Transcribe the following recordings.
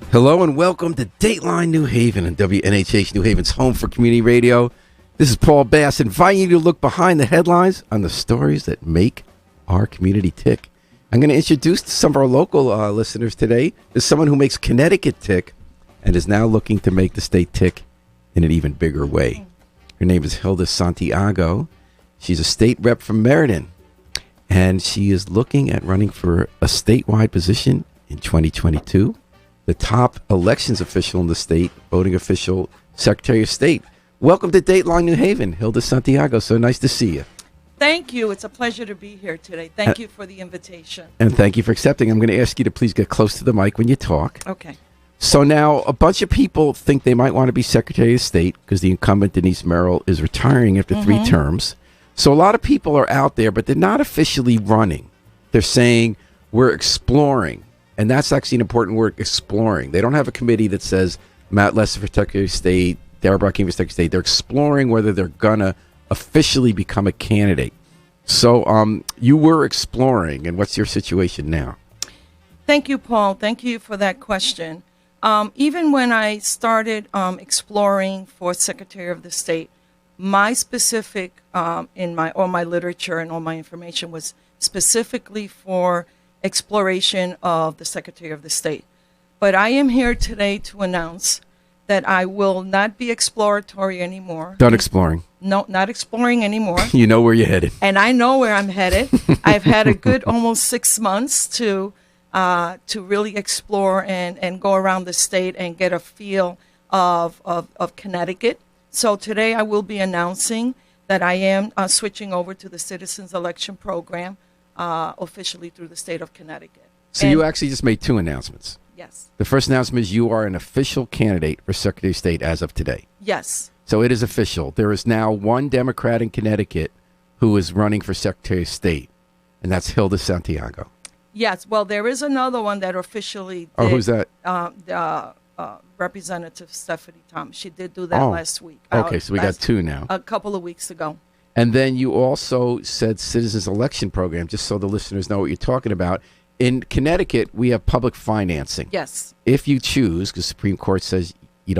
Hello and welcome to Dateline New Haven and WNHH New Haven's home for community radio. This is Paul Bass inviting you to look behind the headlines on the stories that make our community tick. I'm going to introduce some of our local listeners today. There's someone who makes Connecticut tick and is now looking to make the state tick in an even bigger way. Her name is Hilda Santiago. She's a state rep from Meriden, and she is looking at running for a statewide position in 2022. The top elections official in the state, voting official, Secretary of State. Welcome to Dateline New Haven, Hilda Santiago. So nice to see you. Thank you. It's a pleasure to be here today. Thank you for the invitation. And thank you for accepting. I'm going to ask you to please get close to the mic when you talk. Okay. So now a bunch of people think they might want to be Secretary of State because the incumbent, Denise Merrill, is retiring after 3 terms. So a lot of people are out there, but they're not officially running. They're saying, we're exploring. And that's actually an important word, exploring. They don't have a committee that says Matt Lesser for Secretary of State, Deborah Brown for Secretary of State. They're exploring whether they're going to officially become a candidate. So you were exploring, and what's your situation now? Thank you, Paul. Thank you for that question. Even when I started exploring for Secretary of the State, my specific in all my literature and all my information was specifically for exploration of the Secretary of the State. But I am here today to announce that I will not be exploratory anymore. Done exploring. No, not exploring anymore. You know where you're headed. And I know where I'm headed. I've had a good almost 6 months to really explore and go around the state and get a feel of Connecticut. So today I will be announcing that I am switching over to the Citizens Election Program officially through the state of Connecticut. So you actually just made 2 announcements. Yes. The first announcement is you are an official candidate for Secretary of State as of today. Yes. So it is official. There is now one Democrat in Connecticut who is running for Secretary of State, and that's Hilda Santiago. Yes. Well, there is another one that officially did. Oh, who's that? Representative Stephanie Thomas. She did do that last week. Okay, so we got 2 now. A couple of weeks ago. And then you also said Citizens Election Program, just so the listeners know what you're talking about. In Connecticut, we have public financing. Yes. If you choose, because Supreme Court says we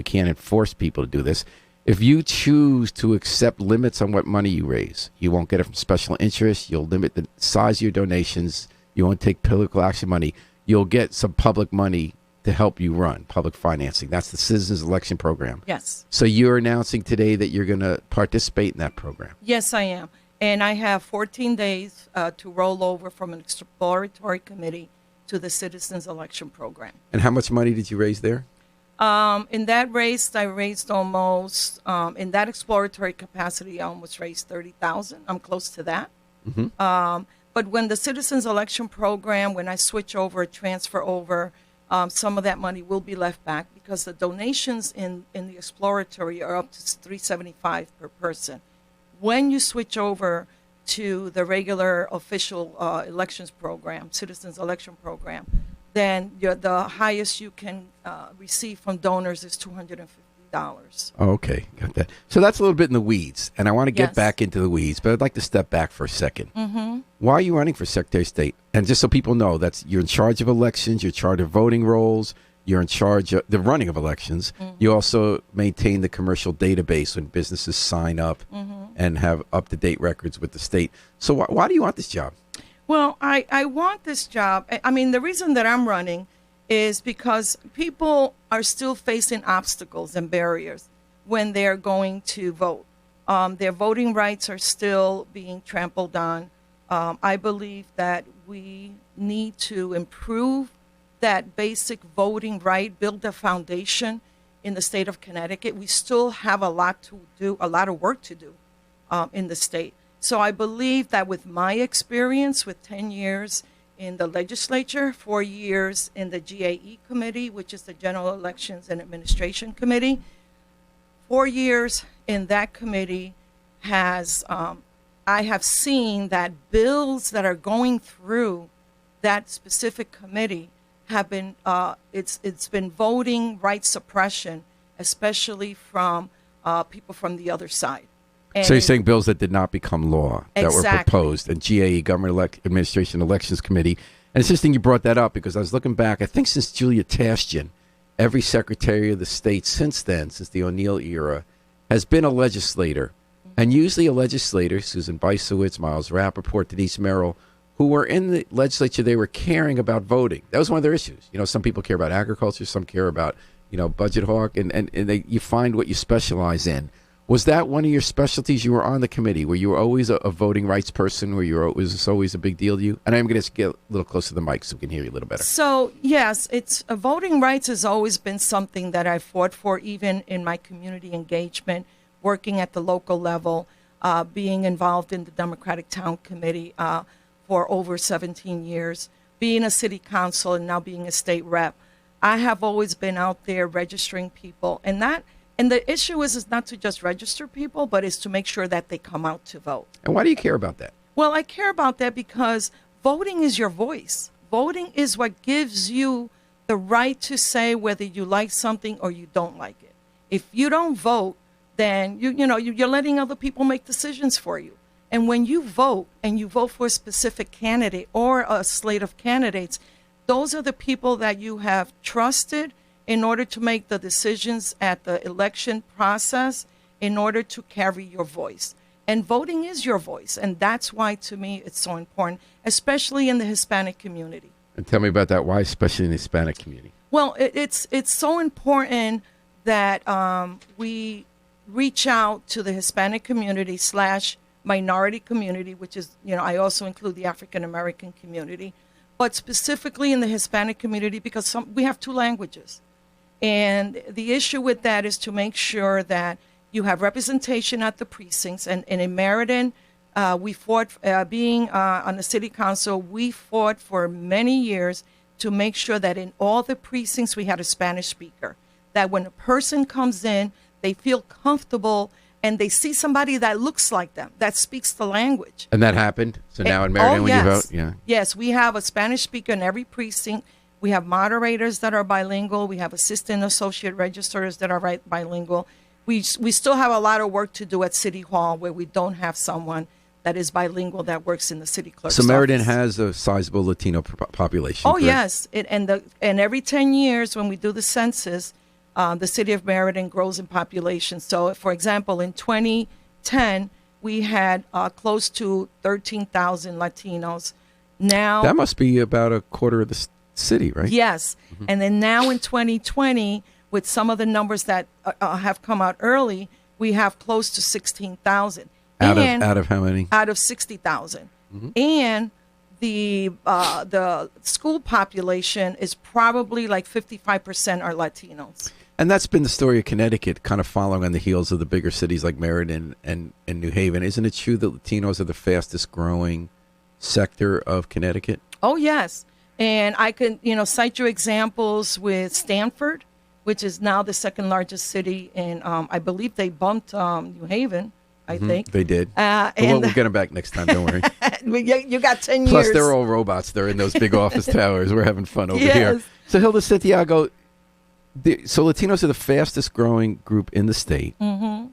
can't enforce people to do this. If you choose to accept limits on what money you raise, you won't get it from special interests. You'll limit the size of your donations. You won't take political action money. You'll get some public money to help you run, public financing. That's the Citizens Election Program. Yes. So you're announcing today that you're going to participate in that program. Yes, I am. And I have 14 days to roll over from an exploratory committee to the Citizens Election Program. And how much money did you raise there? In that race, I raised almost, in that exploratory capacity, I almost raised $30,000. I'm close to that. But when the Citizens Election Program, when I switch over, transfer over, some of that money will be left back because the donations in the exploratory are up to $375 per person. When you switch over to the regular official elections program, Citizens Election Program, then the highest you can receive from donors is $250. Oh, okay, got that. So that's a little bit in the weeds, and I want to get Yes. back into the weeds, but I'd like to step back for a second. Why are you running for Secretary of State? And just so people know, you're in charge of elections, you're in charge of voting rolls, you're in charge of the running of elections. You also maintain the commercial database when businesses sign up and have up-to-date records with the state. So why do you want this job? Well, I want this job. I mean, the reason that I'm running is because people are still facing obstacles and barriers when they're going to vote. Their voting rights are still being trampled on. I believe that we need to improve that basic voting right, build a foundation in the state of Connecticut. We still have a lot to do, a lot of work to do in the state. So I believe that with my experience with 10 years in the legislature, 4 years in the GAE committee, which is the General Elections and Administration Committee, 4 years in that committee has, I have seen that bills that are going through that specific committee have been, it's been voting rights suppression, especially from people from the other side. And so you're saying bills that did not become law that Exactly. were proposed, and GAE, Government Administration Elections Committee. And it's interesting you brought that up because I was looking back. I think since Julia Tastian, every Secretary of the State since then, since the O'Neill era, has been a legislator. And usually a legislator, Susan Bisowitz, Miles Rappaport, Denise Merrill, who were in the legislature, they were caring about voting. That was one of their issues. You know, some people care about agriculture, some care about, you know, budget hawk, and you find what you specialize in. Was that one of your specialties? You were on the committee. Were you always a voting rights person? Was this always a big deal to you? And I'm going to get a little closer to the mic so we can hear you a little better. So, yes, it's voting rights has always been something that I fought for, even in my community engagement, working at the local level, being involved in the Democratic Town Committee for over 17 years, being a city council and now being a state rep. I have always been out there registering people, and the issue is not to just register people, but is to make sure that they come out to vote. And why do you care about that? Well, I care about that because voting is your voice. Voting is what gives you the right to say whether you like something or you don't like it. If you don't vote, then you're letting other people make decisions for you. And when you vote and you vote for a specific candidate or a slate of candidates, those are the people that you have trusted in order to make the decisions at the election process, in order to carry your voice. And voting is your voice. And that's why, to me, it's so important, especially in the Hispanic community. And tell me about that. Why, especially in the Hispanic community? Well, it's so important that we reach out to the Hispanic community / minority community, which is, I also include the African American community, but specifically in the Hispanic community because we have two languages. And the issue with that is to make sure that you have representation at the precincts. And in Meriden, we fought, being on the city council, we fought for many years to make sure that in all the precincts we had a Spanish speaker. That when a person comes in, they feel comfortable and they see somebody that looks like them, that speaks the language. And that happened? So now in Meriden, when you vote? Yeah. Yes, we have a Spanish speaker in every precinct. We have moderators that are bilingual. We have assistant associate registrars that are bilingual. We still have a lot of work to do at City Hall where we don't have someone that is bilingual that works in the city clerk's office. So Meriden has a sizable Latino population. Oh, correct? Yes. And every 10 years when we do the census, the city of Meriden grows in population. So, for example, in 2010, we had close to 13,000 Latinos. Now that must be about a quarter of the city, right? Yes. Mm-hmm. And then now in 2020, with some of the numbers that have come out early, we have close to 16,000. Out of how many? Out of 60,000. Mm-hmm. And the school population is probably like 55% are Latinos. And that's been the story of Connecticut, kind of following on the heels of the bigger cities like Meriden and New Haven. Isn't it true that Latinos are the fastest growing sector of Connecticut? Oh, yes. And I can, cite you examples with Stamford, which is now the second largest city in, I believe they bumped New Haven, I think. They did. We'll get them back next time, don't worry. You got 10 years. Plus, they're all robots. They're in those big office towers. We're having fun over here. So, Hilda, Santiago, so Latinos are the fastest growing group in the state. Mm-hmm.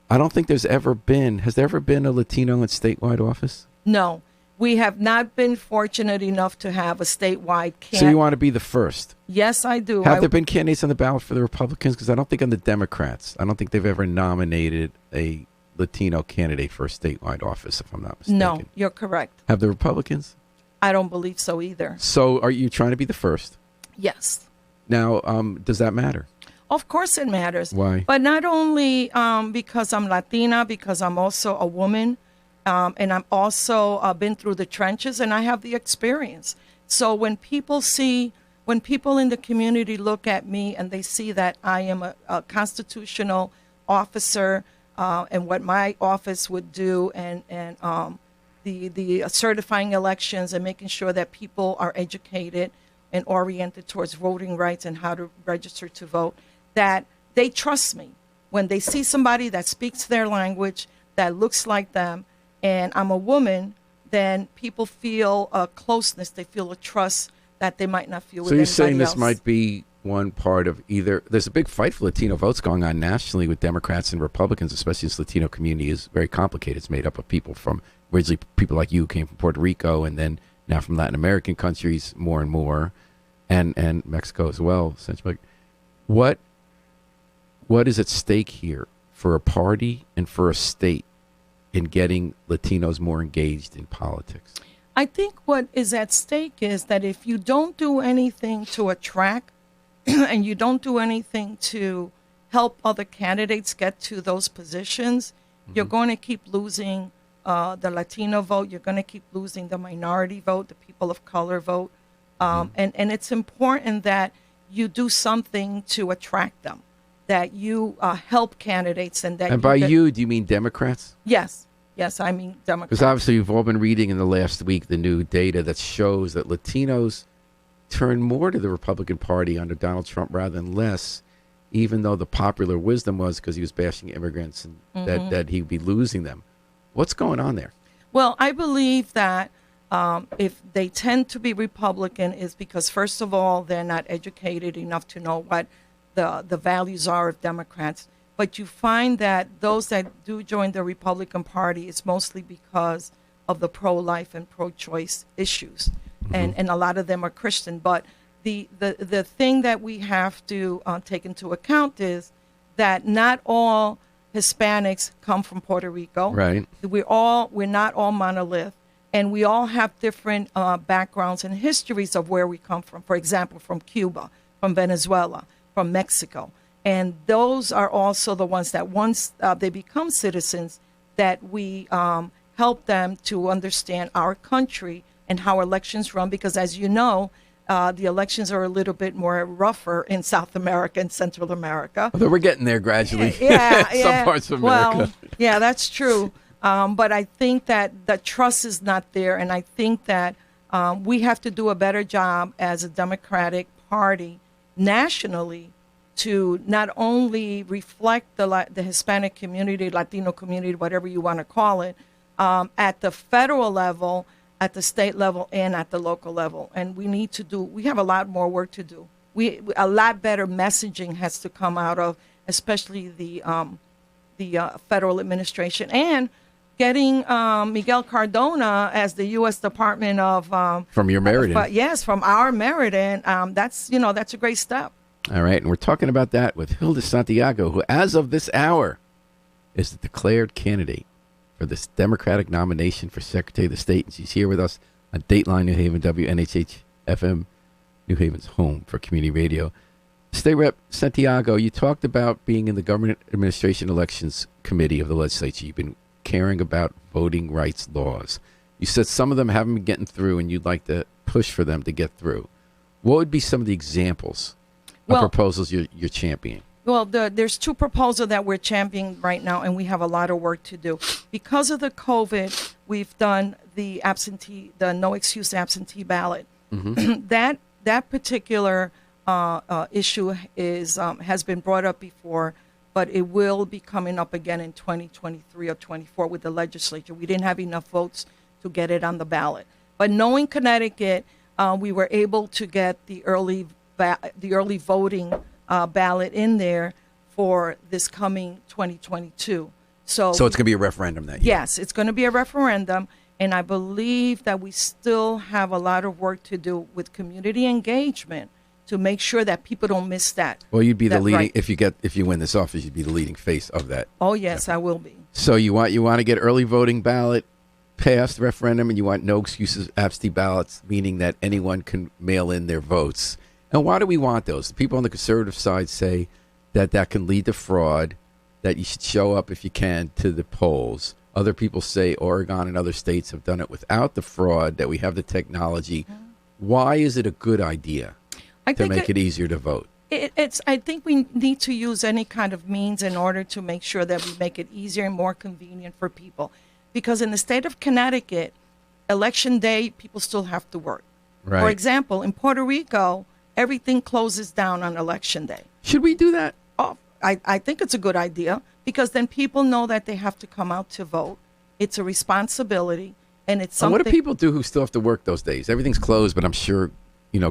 I don't think has there ever been a Latino in statewide office? No. We have not been fortunate enough to have a statewide candidate. So you want to be the first? Yes, I do. Have there been candidates on the ballot for the Republicans? Because I don't think on the Democrats. I don't think they've ever nominated a Latino candidate for a statewide office, if I'm not mistaken. No, you're correct. Have the Republicans? I don't believe so either. So are you trying to be the first? Yes. Now, does that matter? Of course it matters. Why? But not only because I'm Latina, because I'm also a woman. And I'm also been through the trenches and I have the experience. So when people in the community look at me and they see that I am a constitutional officer and what my office would do and the certifying elections and making sure that people are educated and oriented towards voting rights and how to register to vote, that they trust me. When they see somebody that speaks their language, that looks like them, and I'm a woman, then people feel a closeness. They feel a trust that they might not feel with anybody else. So you're saying this might be one part of either. There's a big fight for Latino votes going on nationally with Democrats and Republicans, especially this Latino community is very complicated. It's made up of people from originally people like you who came from Puerto Rico and then now from Latin American countries more and more, and Mexico as well. Essentially, what is at stake here for a party and for a state in getting Latinos more engaged in politics? I think what is at stake is that if you don't do anything to attract and you don't do anything to help other candidates get to those positions, you're going to keep losing the Latino vote. You're going to keep losing the minority vote, the people of color vote. And it's important that you do something to attract them, that you help candidates. And by you, do you mean Democrats? Yes. Yes, I mean Democrats. Because obviously you've all been reading in the last week the new data that shows that Latinos turn more to the Republican Party under Donald Trump rather than less, even though the popular wisdom was because he was bashing immigrants and that he'd be losing them. What's going on there? Well, I believe that if they tend to be Republican is because, first of all, they're not educated enough to know what the values are of Democrats. But you find that those that do join the Republican Party is mostly because of the pro-life and pro-choice issues. And a lot of them are Christian. But the thing that we have to take into account is that not all Hispanics come from Puerto Rico. Right. We're not all monolith. And we all have different backgrounds and histories of where we come from. For example, from Cuba, from Venezuela, from Mexico. And those are also the ones that once they become citizens, that we help them to understand our country and how elections run. Because as you know, the elections are a little bit more rougher in South America and Central America. Although we're getting there gradually. Yeah, Some parts of America. Well, yeah, that's true. But I think that the trust is not there. And I think that we have to do a better job as a Democratic Party nationally to not only reflect the Hispanic community, Latino community, whatever you want to call it, at the federal level, at the state level, and at the local level. And we have a lot more work to do. A lot better messaging has to come out of, especially the federal administration, and getting Miguel Cardona as the U.S. Department of from your Meriden. Yes, from our Meriden. That's a great step. All right, and we're talking about that with Hilda Santiago, who, as of this hour, is the declared candidate for this Democratic nomination for Secretary of the State. And she's here with us on Dateline New Haven, WNHH FM, New Haven's home for community radio. State Rep Santiago, you talked about being in the Government Administration Elections Committee of the legislature. You've been caring about voting rights laws. You said some of them haven't been getting through, and you'd like to push for them to get through. What would be some of the examples of proposals you're championing? Well, there's two proposals that we're championing right now, and we have a lot of work to do. Because of the COVID, we've done the no excuse absentee ballot. That particular issue has been brought up before, but it will be coming up again in 2023 or 24 with the legislature. We didn't have enough votes to get it on the ballot. But knowing Connecticut, we were able to get the early voting ballot in there for this coming 2022. So it's going to be a referendum that year? Yes, it's going to be a referendum, and I believe that we still have a lot of work to do with community engagement to make sure that people don't miss that. Well, you'd be the leading, if you win this office, you'd be the leading face of that. Oh yes, I will be. So you want to get early voting ballot passed, referendum, and you want no excuses absentee ballots, meaning that anyone can mail in their votes. And why do we want those? The people on the conservative side say that can lead to fraud, that you should show up if you can to the polls. Other people say Oregon and other states have done it without the fraud, that we have the technology. Why is it a good idea to make it easier to vote? I think we need to use any kind of means in order to make sure that we make it easier and more convenient for people. Because in the state of Connecticut, election day, people still have to work. Right. For example, in Puerto Rico, everything closes down on election day. Should we do that? Oh, I think it's a good idea, because then people know that they have to come out to vote. It's a responsibility, and it's something. And what do people do who still have to work those days? Everything's closed, but I'm sure,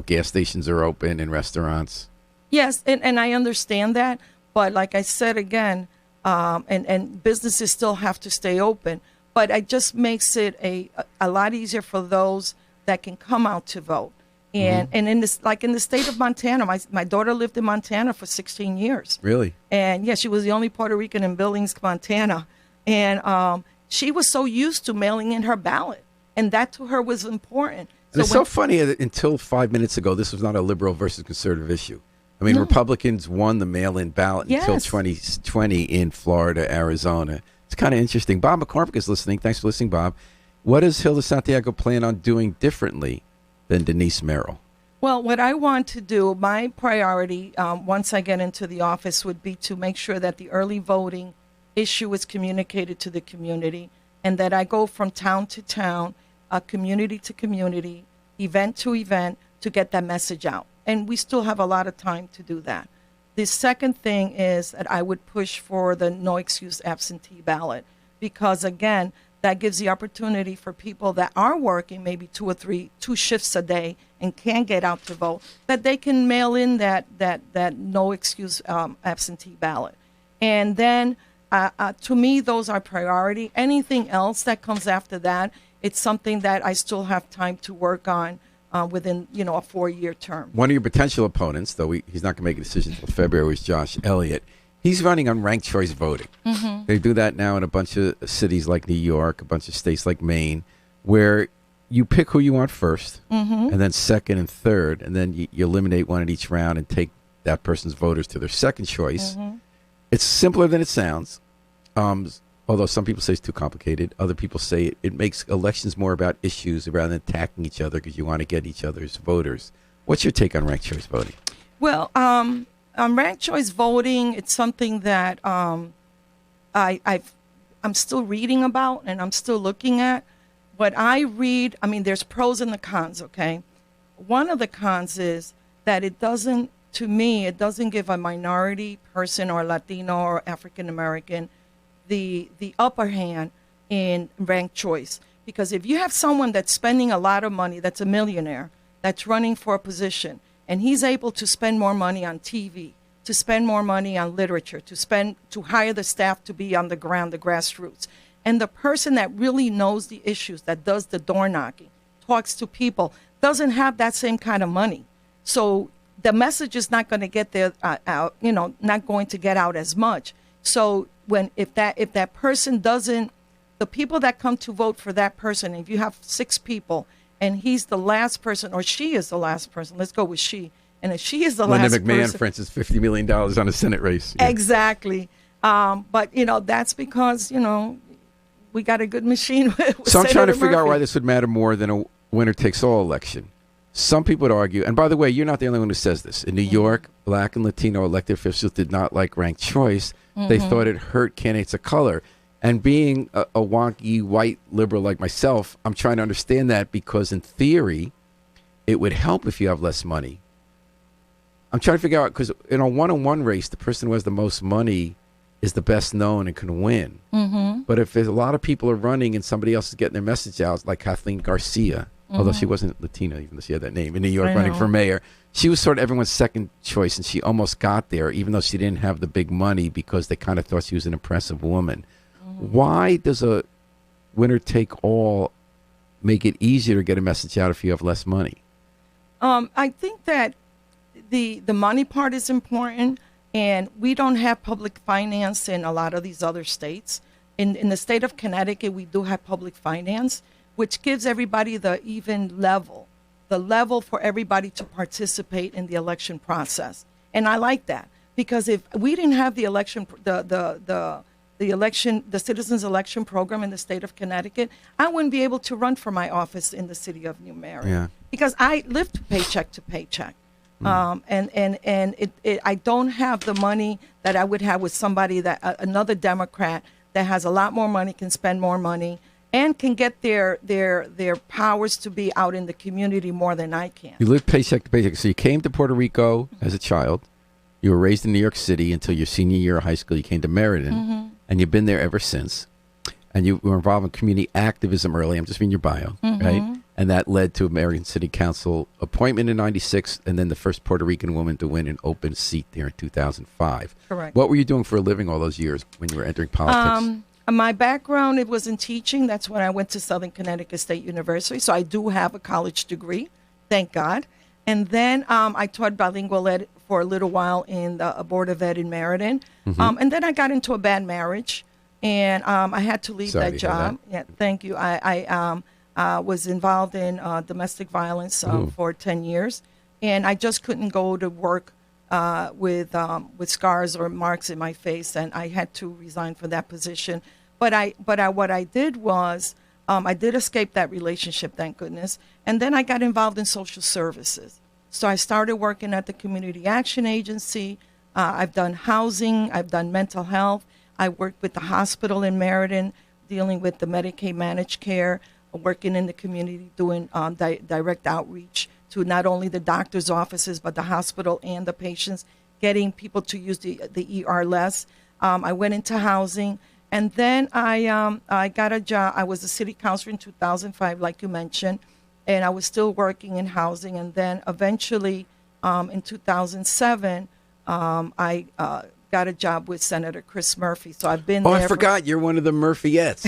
gas stations are open and restaurants. Yes, and I understand that, but like I said again, and businesses still have to stay open. But it just makes it a lot easier for those that can come out to vote. And in this, like in the state of Montana, my daughter lived in Montana for 16 years. Really? And yeah, she was the only Puerto Rican in Billings, Montana. And she was so used to mailing in her ballot, and that to her was important. And it's so funny that until 5 minutes ago, this was not a liberal versus conservative issue. I mean, Republicans won the mail-in ballot until 2020 in Florida, Arizona. It's kind of interesting. Bob McCormick is listening. Thanks for listening, Bob. What does Hilda Santiago plan on doing differently than Denise Merrill? Well, what I want to do, my priority once I get into the office would be to make sure that the early voting issue is communicated to the community, and that I go from town to town, community to community, event to event, to get that message out. And we still have a lot of time to do that. The second thing is that I would push for the no excuse absentee ballot, because again, that gives the opportunity for people that are working maybe 2 shifts a day and can't get out to vote, that they can mail in that no excuse absentee ballot. And then to me, those are priority. Anything else that comes after that, it's something that I still have time to work on within, a 4-year term. One of your potential opponents, though he's not going to make a decision until February, is Josh Elliott. He's running on ranked choice voting. Mm-hmm. They do that now in a bunch of cities like New York, a bunch of states like Maine, where you pick who you want first, and then second and third, and then you eliminate one in each round and take that person's voters to their second choice. Mm-hmm. It's simpler than it sounds, although some people say it's too complicated. Other people say it makes elections more about issues rather than attacking each other because you want to get each other's voters. What's your take on ranked choice voting? Well, ranked choice voting, it's something that I'm still reading about and I'm still looking at. What I read, there's pros and the cons, okay? One of the cons is that it doesn't give a minority person or Latino or African American the upper hand in ranked choice. Because if you have someone that's spending a lot of money, that's a millionaire, that's running for a position, and he's able to spend more money on TV, to spend more money on literature, to hire the staff to be on the ground, the grassroots. And the person that really knows the issues, that does the door knocking, talks to people, doesn't have that same kind of money. So the message is not going to get there out, not going to get out as much. So if that person doesn't, the people that come to vote for that person, if you have 6 people and he's the last person, or she is the last person, let's go with she, and if she is the last person. Linda McMahon, for instance, $50 million on a Senate race. Yeah. Exactly. But, that's because, we got a good machine. So I'm trying to figure out why this would matter more than a winner-takes-all election. Some people would argue, and by the way, you're not the only one who says this. In New York, Black and Latino elected officials did not like ranked choice. They thought it hurt candidates of color. And being a wonky white liberal like myself, I'm trying to understand that because in theory, it would help if you have less money. I'm trying to figure out, because in a one-on-one race, the person who has the most money is the best known and can win. Mm-hmm. But if there's a lot of people are running and somebody else is getting their message out, like Kathleen Garcia, although she wasn't Latina, even though she had that name, in New York running for mayor, she was sort of everyone's second choice, and she almost got there, even though she didn't have the big money because they kind of thought she was an impressive woman. Mm-hmm. Why does a winner-take-all make it easier to get a message out if you have less money? I think that the money part is important. And we don't have public finance in a lot of these other states. In the state of Connecticut, we do have public finance, which gives everybody the even level, the level for everybody to participate in the election process. And I like that, because if we didn't have the election, the citizens election program in the state of Connecticut, I wouldn't be able to run for my office in the city of New Marion, because I lived paycheck to paycheck. I don't have the money that I would have with somebody another Democrat that has a lot more money, can spend more money, and can get their powers to be out in the community more than I can. You lived paycheck to paycheck. So you came to Puerto Rico as a child. You were raised in New York City until your senior year of high school. You came to Meriden, and you've been there ever since. And you were involved in community activism early. I'm just reading your bio, right? And that led to a Meriden City Council appointment in 96, and then the first Puerto Rican woman to win an open seat there in 2005. Correct. What were you doing for a living all those years when you were entering politics? My background, it was in teaching. That's when I went to Southern Connecticut State University. So I do have a college degree, thank God. And then I taught bilingual ed for a little while in the Board of Ed in Meriden. And then I got into a bad marriage, and I had to leave Sorry that to hear job. Yeah, thank you. I was involved in domestic violence for 10 years, and I just couldn't go to work with scars or marks in my face, and I had to resign from that position. But what I did was I did escape that relationship, thank goodness, and then I got involved in social services. So I started working at the Community Action Agency. I've done housing. I've done mental health. I worked with the hospital in Meriden, dealing with the Medicaid managed care, working in the community, doing direct outreach to not only the doctor's offices, but the hospital and the patients, getting people to use the ER less. I went into housing. And then I got a job. I was a city councilor in 2005, like you mentioned, and I was still working in housing. And then eventually, in 2007, I got a job with Senator Chris Murphy. So I've been there. I forgot. You're one of the Murphyettes.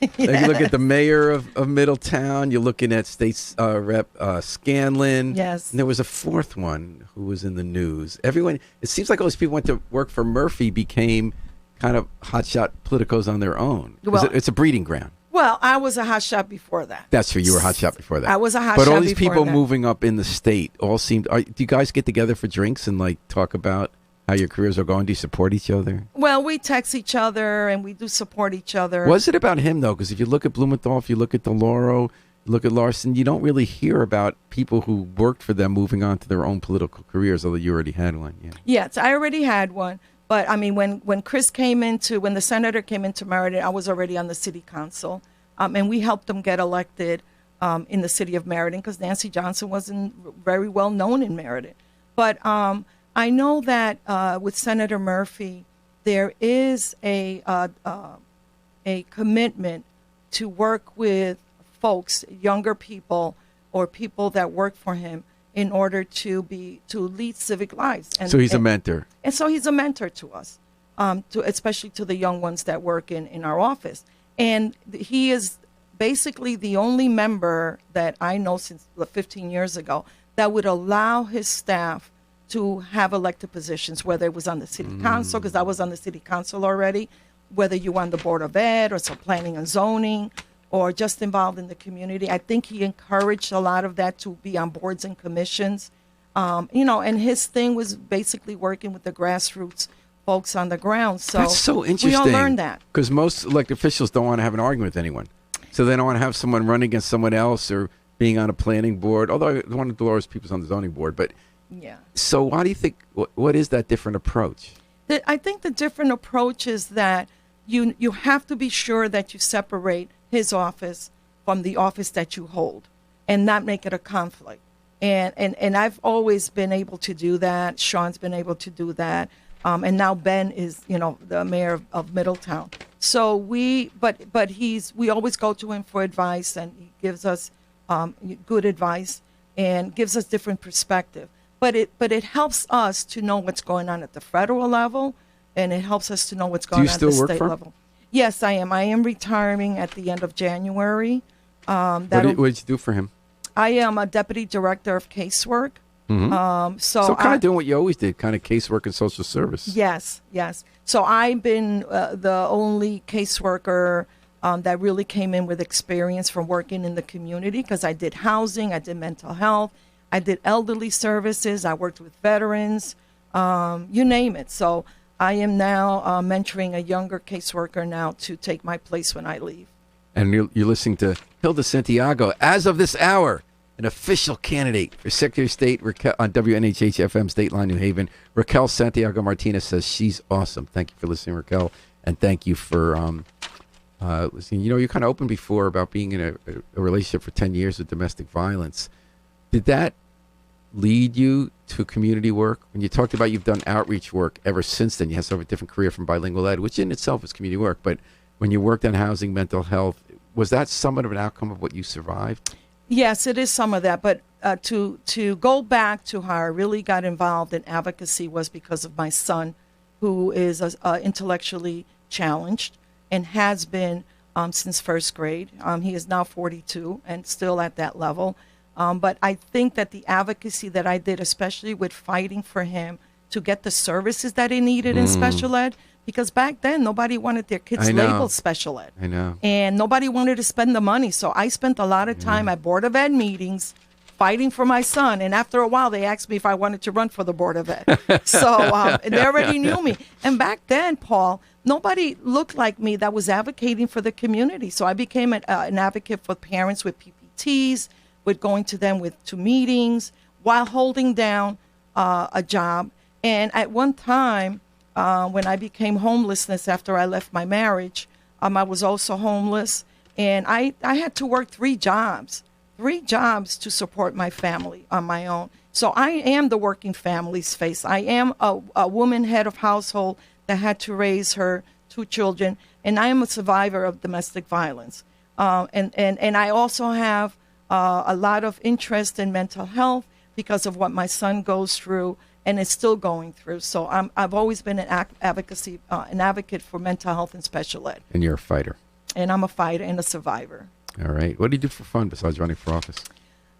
Like you look at the mayor of Middletown. You're looking at State Rep Scanlon. Yes. And there was a fourth one who was in the news. Everyone, it seems like all these people went to work for Murphy became kind of hotshot politicos on their own. Well, it's a breeding ground. Well, I was a hotshot before that. That's true. You were a hotshot before that. I was a hotshot But all these before people that. moving up in the state all seemed. Do you guys get together for drinks and like talk about how your careers are going? Do you support each other? Well, we text each other and we do support each other. Was it about him though? Because if you look at Blumenthal, if you look at DeLauro, you look at Larson, you don't really hear about people who worked for them moving on to their own political careers, although you already had one. Yeah. Yes, I already had one. But I mean, when the senator came into Meriden, I was already on the city council, and we helped them get elected in the city of Meriden because Nancy Johnson wasn't very well known in Meriden. But I know that with Senator Murphy, there is a commitment to work with folks, younger people, or people that work for him, in order to lead civic lives. And, So he's a mentor. And so he's a mentor to us, especially to the young ones that work in our office. And he is basically the only member that I know since 15 years ago that would allow his staff to have elected positions, whether it was on the city council, because I was on the city council already, whether you were on the Board of Ed or some planning and zoning, or just involved in the community. I think he encouraged a lot of that to be on boards and commissions. And his thing was basically working with the grassroots folks on the ground. So that's so interesting. We all learned that. Because most elected officials don't want to have an argument with anyone. So they don't want to have someone run against someone else or being on a planning board, although one of Dolores' people's on the zoning board. But yeah. So why do you think, what is that different approach? I think the different approach is that you have to be sure that you separate his office from the office that you hold and not make it a conflict. And I've always been able to do that. Sean's been able to do that. And now Ben is, the mayor of Middletown. So we always go to him for advice, and he gives us good advice and gives us different perspective. But it helps us to know what's going on at the federal level, and it helps us to know what's going on at the state level. Yes, I am. I am retiring at the end of January. What did you do for him? I am a deputy director of casework. Mm-hmm. So kind of doing what you always did, kind of casework and social service. Yes. So I've been the only caseworker that really came in with experience from working in the community, because I did housing, I did mental health, I did elderly services, I worked with veterans, you name it. So I am now mentoring a younger caseworker now to take my place when I leave. And you're listening to Hilda Santiago, as of this hour, an official candidate for Secretary of State on WNHH FM, Dateline, New Haven. Raquel Santiago Martinez says she's awesome. Thank you for listening, Raquel. And thank you for listening. You kind of opened before about being in a relationship for 10 years with domestic violence. Did that lead you to community work? When you talked about you've done outreach work ever since then, you have sort of a different career from bilingual ed, which in itself is community work. But when you worked on housing, mental health, was that somewhat of an outcome of what you survived? Yes, it is some of that. But to go back to how I really got involved in advocacy was because of my son, who is intellectually challenged. and has been since first grade. He is now 42 and still at that level. But I think that the advocacy that I did, especially with fighting for him to get the services that he needed in special ed, because back then nobody wanted their kids labeled special ed. I know. And nobody wanted to spend the money. So I spent a lot of time at Board of Ed meetings fighting for my son. And after a while, they asked me if I wanted to run for the Board of Ed. So they already knew me. And back then, Paul, nobody looked like me that was advocating for the community. So I became an advocate for parents with PPTs, with going to them to meetings while holding down a job. And at one time, when I became homelessness after I left my marriage, I was also homeless. And I had to work 3 jobs to support my family on my own. So I am the working family's face. I am a woman head of household that had to raise her 2 children. And I am a survivor of domestic violence. And I also have a lot of interest in mental health because of what my son goes through and is still going through. So I've always been an advocate for mental health and special ed. And you're a fighter. And I'm a fighter and a survivor. All right. What do you do for fun besides running for office?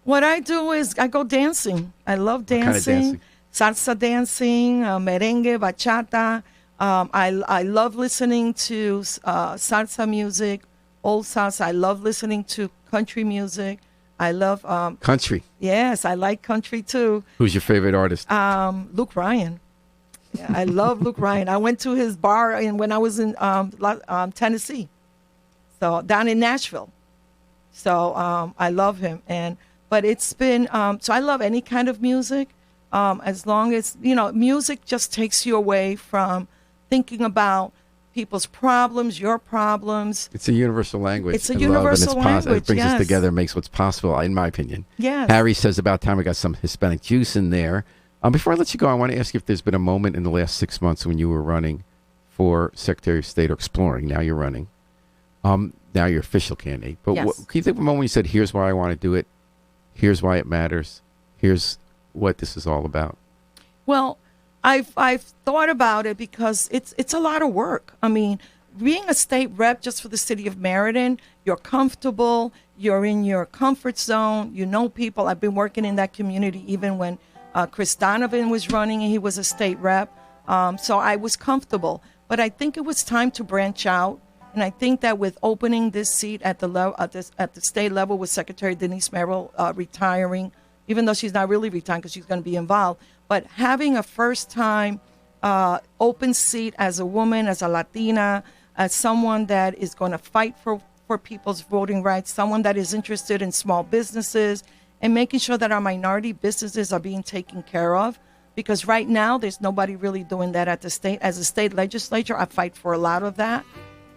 What I do is I go dancing. I love dancing. Salsa dancing, merengue, bachata. I love listening to salsa music, old salsa. I love listening to country music. I love country. Yes, I like country too. Who's your favorite artist? Luke Ryan. Yeah, I love Luke Ryan. I went to his bar when I was in Tennessee, so down in Nashville. So I love him, but it's been so I love any kind of music, as long as music just takes you away from thinking about people's problems, your problems. It's a universal language. It's a universal language. It brings us together, makes what's possible, in my opinion. Yes. Harry says about time we got some Hispanic juice in there. Before I let you go, I want to ask you if there's been a moment in the last 6 months when you were running for Secretary of State or exploring. Now you're running. Now you're official candidate. But yes. Can you think of a moment when you said, here's why I want to do it, here's why it matters, here's what this is all about? Well, I've thought about it because it's a lot of work. I mean, being a state rep just for the city of Meriden, you're comfortable, you're in your comfort zone, you know people. I've been working in that community even when Chris Donovan was running and he was a state rep. So I was comfortable. But I think it was time to branch out. And I think that with opening this seat at the state level with Secretary Denise Merrill retiring, even though she's not really retiring because she's going to be involved, but having a first-time open seat as a woman, as a Latina, as someone that is going to fight for people's voting rights, someone that is interested in small businesses and making sure that our minority businesses are being taken care of. Because right now, there's nobody really doing that at the state. As a state legislature, I fight for a lot of that.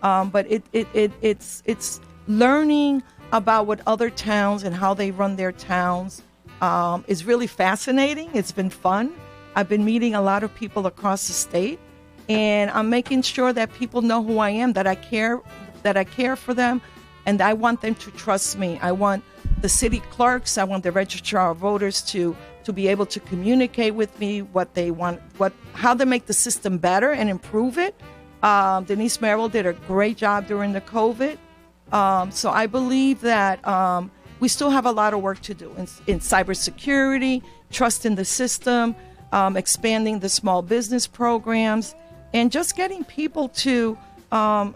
But it's learning about what other towns and how they run their towns is really fascinating. It's been fun. I've been meeting a lot of people across the state, and I'm making sure that people know who I am, that I care for them, and I want them to trust me. I want the city clerks, I want the registrar of voters to be able to communicate with me what they want, how they make the system better and improve it. Denise Merrill did a great job during the COVID. So I believe that we still have a lot of work to do in cybersecurity, trust in the system, expanding the small business programs, and just getting people to come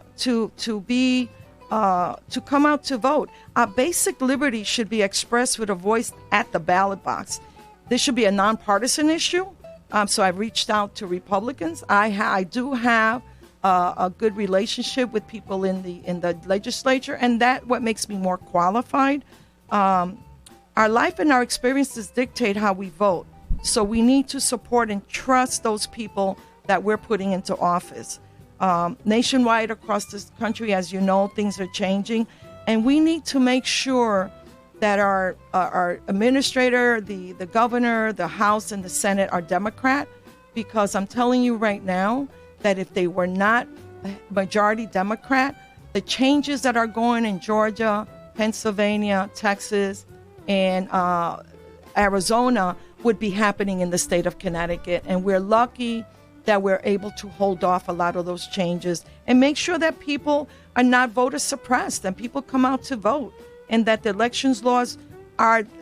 out to vote. Our basic liberty should be expressed with a voice at the ballot box. This should be a nonpartisan issue. So I've reached out to Republicans. I do have a good relationship with people in the legislature, and that what makes me more qualified. Our life and our experiences dictate how we vote. So we need to support and trust those people that we're putting into office. Nationwide across this country, as you know, things are changing, and we need to make sure that our administrator, the governor, the House, and the Senate are Democrat, because I'm telling you right now that if they were not majority Democrat, the changes that are going in Georgia, Pennsylvania, Texas, and Arizona would be happening in the state of Connecticut. And we're lucky that we're able to hold off a lot of those changes and make sure that people are not voter suppressed and people come out to vote, and that the elections laws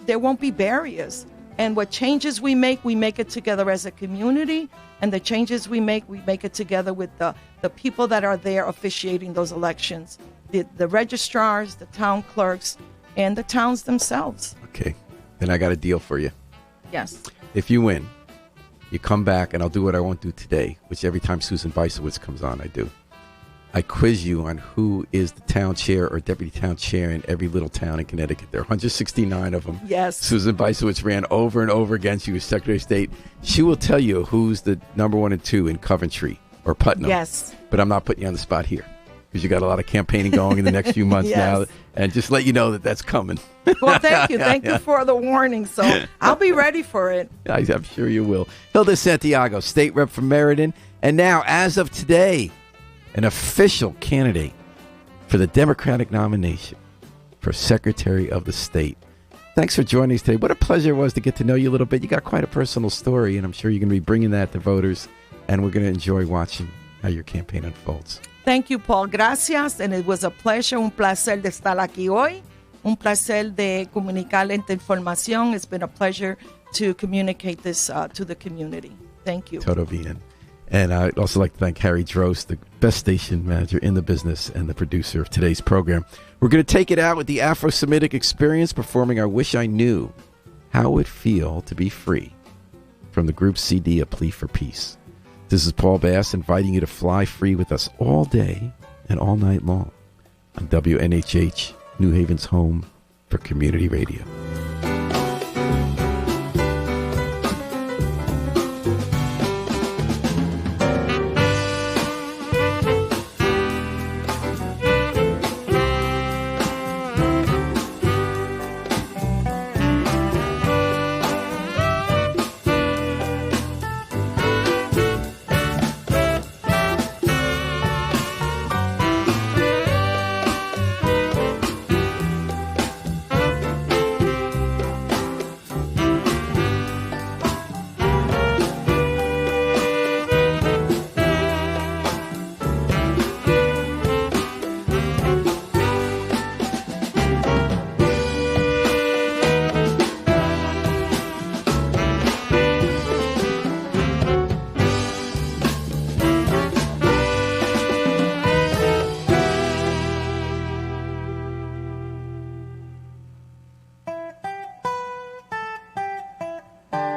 there won't be barriers. And what changes we make it together as a community. And the changes we make it together with the people that are there officiating those elections, the registrars, the town clerks, and the towns themselves. Okay, then I got a deal for you. Yes. If you win, you come back, and I'll do what I won't do today, which every time Susan Bisowitz comes on, I do. I quiz you on who is the town chair or deputy town chair in every little town in Connecticut. There are 169 of them. Yes. Susan Bisowitz ran over and over again. She was Secretary of State. She will tell you who's the number 1 and 2 in Coventry or Putnam. Yes. But I'm not putting you on the spot here because you got a lot of campaigning going in the next few months Yes. now. And just let you know that that's coming. Well, thank you. Thank you for the warning. So I'll be ready for it. I'm sure you will. Hilda Santiago, state rep from Meriden. And now, as of today, an official candidate for the Democratic nomination for Secretary of the State. Thanks for joining us today. What a pleasure it was to get to know you a little bit. You got quite a personal story, and I'm sure you're going to be bringing that to voters, and we're going to enjoy watching how your campaign unfolds. Thank you, Paul. Gracias. And it was a pleasure, un placer de estar aquí hoy. Un placer de comunicarle esta información. It's been a pleasure to communicate this to the community. Thank you. Todo bien. And I'd also like to thank Harry Drost, the best station manager in the business and the producer of today's program. We're going to take it out with the Afro-Semitic Experience performing I Wish I Knew How It Would Feel to Be Free from the group CD A Plea for Peace. This is Paul Bass inviting you to fly free with us all day and all night long on WNHH, New Haven's home for community radio.